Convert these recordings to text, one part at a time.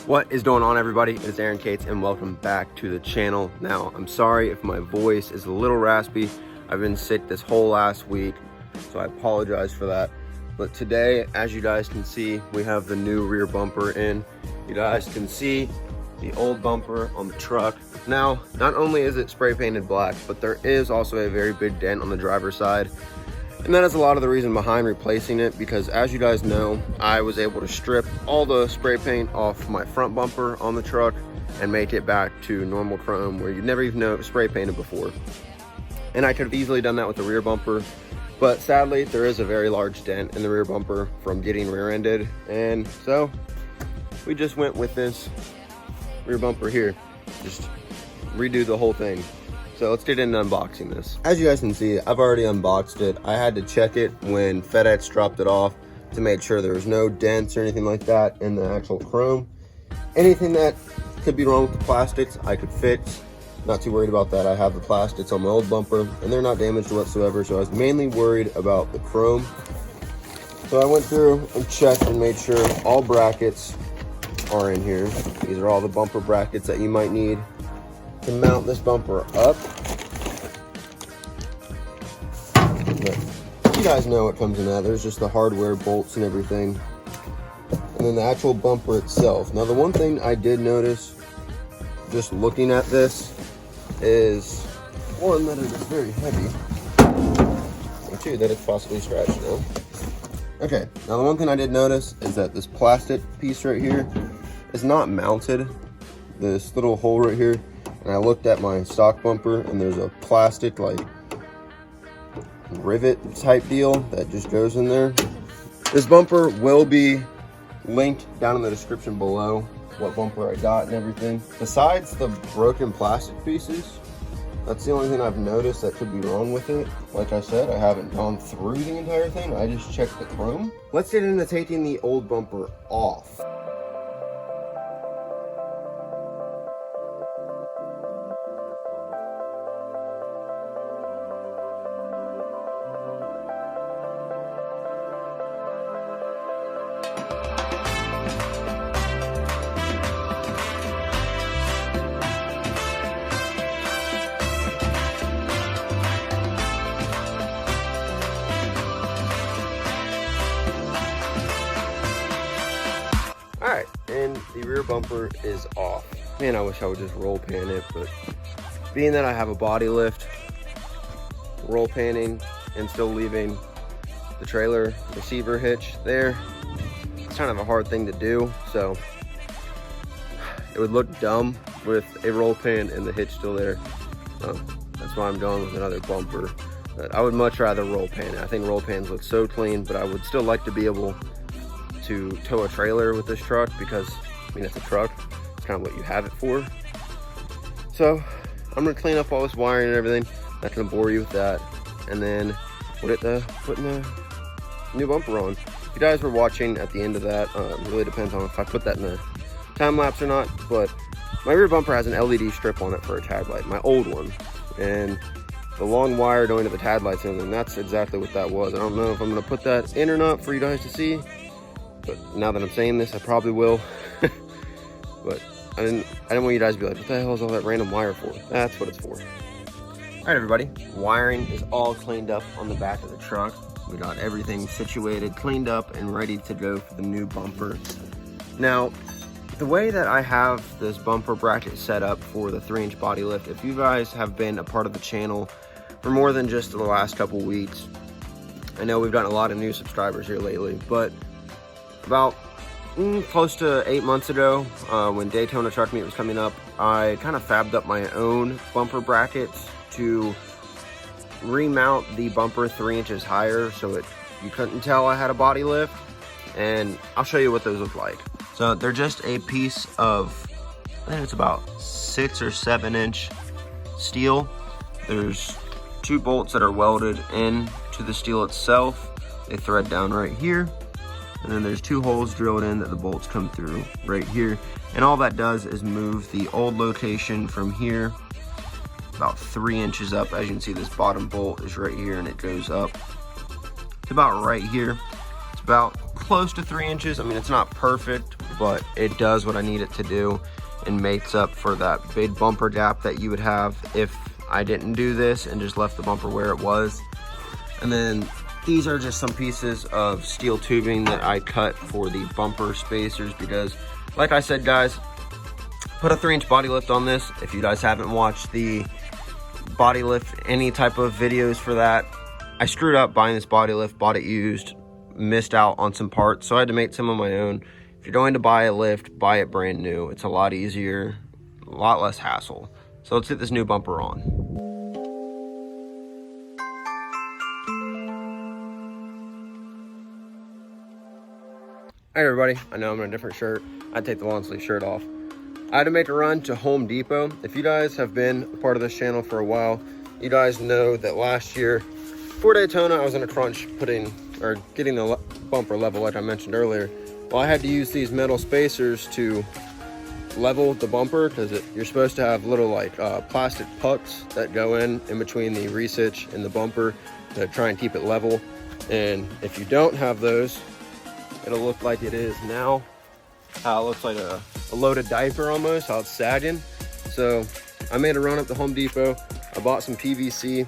What is going on, everybody? It's Aaron Cates and welcome back to the channel. Now, I'm sorry if my voice is a little raspy. I've been sick this whole last week, so I apologize for that. But today, as you guys can see, we have the new rear bumper in. You guys can see the old bumper on the truck. Now, not only is it spray painted black, but there is also a very big dent on the driver's side. And that is a lot of the reason behind replacing it, because as you guys know, I was able to strip all the spray paint off my front bumper on the truck and make it back to normal chrome where you'd never even know it was spray painted before. And I could have easily done that with the rear bumper, but sadly there is a very large dent in the rear bumper from getting rear-ended, and so we just went with this rear bumper here. Just redo the whole thing. So let's get into unboxing this. As you guys can see, I've already unboxed it. I had to check it when FedEx dropped it off to make sure there was no dents or anything like that in the actual chrome. Anything that could be wrong with the plastics, I could fix. Not too worried about that. I have the plastics on my old bumper and they're not damaged whatsoever, so I was mainly worried about the chrome. So I went through and checked and made sure all brackets are in here. These are all the bumper brackets that you might need to mount this bumper up. But you guys know what comes in that. There's just the hardware bolts and everything, and then the actual bumper itself. Now, the one thing I did notice just looking at this is, one, that it is very heavy, and two, that it's possibly scratched now. Okay, now the one thing I did notice is that this plastic piece right here is not mounted. This little hole right here, and I looked at my stock bumper and there's a plastic like rivet type deal that just goes in there. This bumper will be linked down in the description below, what bumper I got and everything. Besides the broken plastic pieces, that's the only thing I've noticed that could be wrong with it. Like I said, I haven't gone through the entire thing. I just checked the chrome. Let's get into taking the old bumper off. Alright, and the rear bumper is off. Man, I wish I would just roll pan it, but being that I have a body lift, roll panning and still leaving the trailer receiver hitch there, it's kind of a hard thing to do, so it would look dumb with a roll pan and the hitch still there. So that's why I'm going with another bumper. But I would much rather roll pan it. I think roll pans look so clean, but I would still like to be able to tow a trailer with this truck, because I mean, it's a truck, it's kind of what you have it for. So I'm gonna clean up all this wiring and everything. Not gonna bore you with that, and then putting the new bumper on. If you guys were watching at the end of that, it really depends on if I put that in the time lapse or not, but my rear bumper has an LED strip on it for a tag light, my old one, and the long wire going to the tag lights and everything, that's exactly what that was. I don't know if I'm gonna put that in or not for you guys to see, but now that I'm saying this, I probably will. But I didn't want you guys to be like, what the hell is all that random wire for? That's what it's for. All right, everybody, wiring is all cleaned up on the back of the truck. We got everything situated, cleaned up, and ready to go for the new bumper. Now, the way that I have this bumper bracket set up for the 3-inch body lift, if you guys have been a part of the channel for more than just the last couple weeks, I know we've gotten a lot of new subscribers here lately, but about close to 8 months ago, when Daytona Truck Meet was coming up, I kind of fabbed up my own bumper brackets to remount the bumper 3 inches higher so you couldn't tell I had a body lift, and I'll show you what those look like. So they're just a piece of, I think it's about 6 or 7 inch steel. There's 2 bolts that are welded into the steel itself. They thread down right here. And then there's 2 holes drilled in that the bolts come through right here. And all that does is move the old location from here about 3 inches up. As you can see, this bottom bolt is right here and it goes up to about right here. It's about close to 3 inches. I mean, it's not perfect, but it does what I need it to do and makes up for that big bumper gap that you would have if I didn't do this and just left the bumper where it was. And then these are just some pieces of steel tubing that I cut for the bumper spacers because, like I said, guys, put a 3-inch body lift on this. If you guys haven't watched the body lift, any type of videos for that, I screwed up buying this body lift, bought it used, missed out on some parts, so I had to make some of my own. If you're going to buy a lift, buy it brand new. It's a lot easier, a lot less hassle. So let's get this new bumper on. Alright everybody, I know I'm in a different shirt. I'd take the long sleeve shirt off. I had to make a run to Home Depot. If you guys have been a part of this channel for a while, you guys know that last year for Daytona, I was in a crunch getting the bumper level like I mentioned earlier. Well, I had to use these metal spacers to level the bumper because you're supposed to have little like plastic pucks that go in between the resitch and the bumper to try and keep it level. And if you don't have those, it'll look like it is now. How it looks like a loaded diaper almost, how it's sagging. So I made a run up to Home Depot. I bought some PVC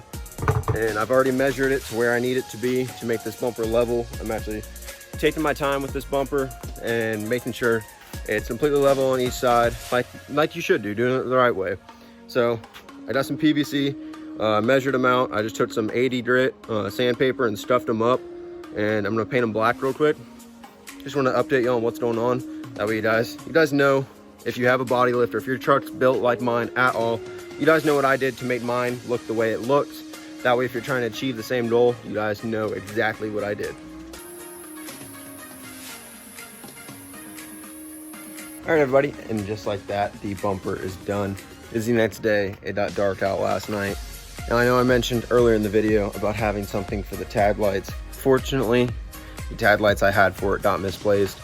and I've already measured it to where I need it to be to make this bumper level. I'm actually taking my time with this bumper and making sure it's completely level on each side, like you should do, doing it the right way. So I got some PVC, measured them out. I just took some 80 grit sandpaper and stuffed them up, and I'm gonna paint them black real quick. Just want to update you on what's going on. That way you guys know if you have a body lift or if your truck's built like mine at all, you guys know what I did to make mine look the way it looks. That way if you're trying to achieve the same goal, you guys know exactly what I did. All right, everybody, and just like that, the bumper is done. It's the next day. It got dark out last night. Now, I know I mentioned earlier in the video about having something for the tag lights. Fortunately, the tag lights I had for it got misplaced.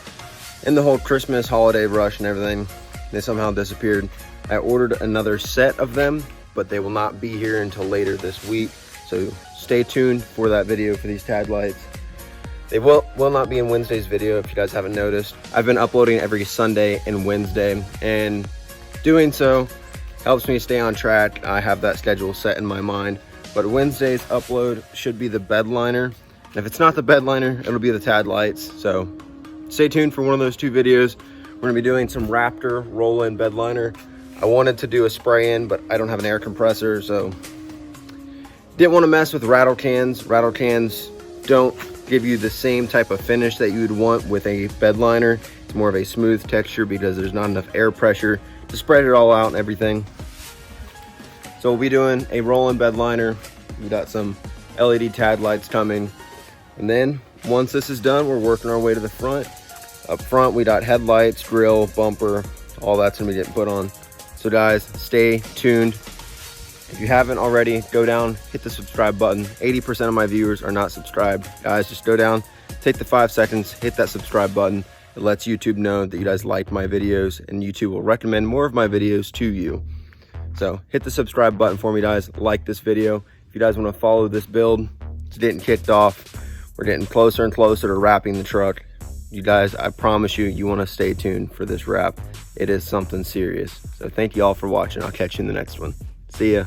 In the whole Christmas holiday rush and everything, they somehow disappeared. I ordered another set of them, but they will not be here until later this week. So stay tuned for that video for these tag lights. They will not be in Wednesday's video if you guys haven't noticed. I've been uploading every Sunday and Wednesday, and doing so helps me stay on track. I have that schedule set in my mind. But Wednesday's upload should be the bed liner. And if it's not the bed liner, it'll be the tag lights. So stay tuned for one of those two videos. We're gonna be doing some Raptor roll-in bed liner. I wanted to do a spray in, but I don't have an air compressor, so didn't want to mess with rattle cans. Rattle cans don't give you the same type of finish that you would want with a bed liner. It's more of a smooth texture because there's not enough air pressure to spread it all out and everything. So we'll be doing a roll-in bed liner. We got some LED tag lights coming. And then once this is done, we're working our way to the front. Up front, we got headlights, grill, bumper, all that's gonna be getting put on. So guys, stay tuned. If you haven't already, go down, hit the subscribe button. 80% of my viewers are not subscribed. Guys, just go down, take the 5 seconds, hit that subscribe button. It lets YouTube know that you guys like my videos, and YouTube will recommend more of my videos to you. So hit the subscribe button for me, guys. Like this video. If you guys want to follow this build, it's getting kicked off. We're getting closer and closer to wrapping the truck. You guys, I promise you, you want to stay tuned for this wrap. It is something serious. So thank you all for watching. I'll catch you in the next one. See ya.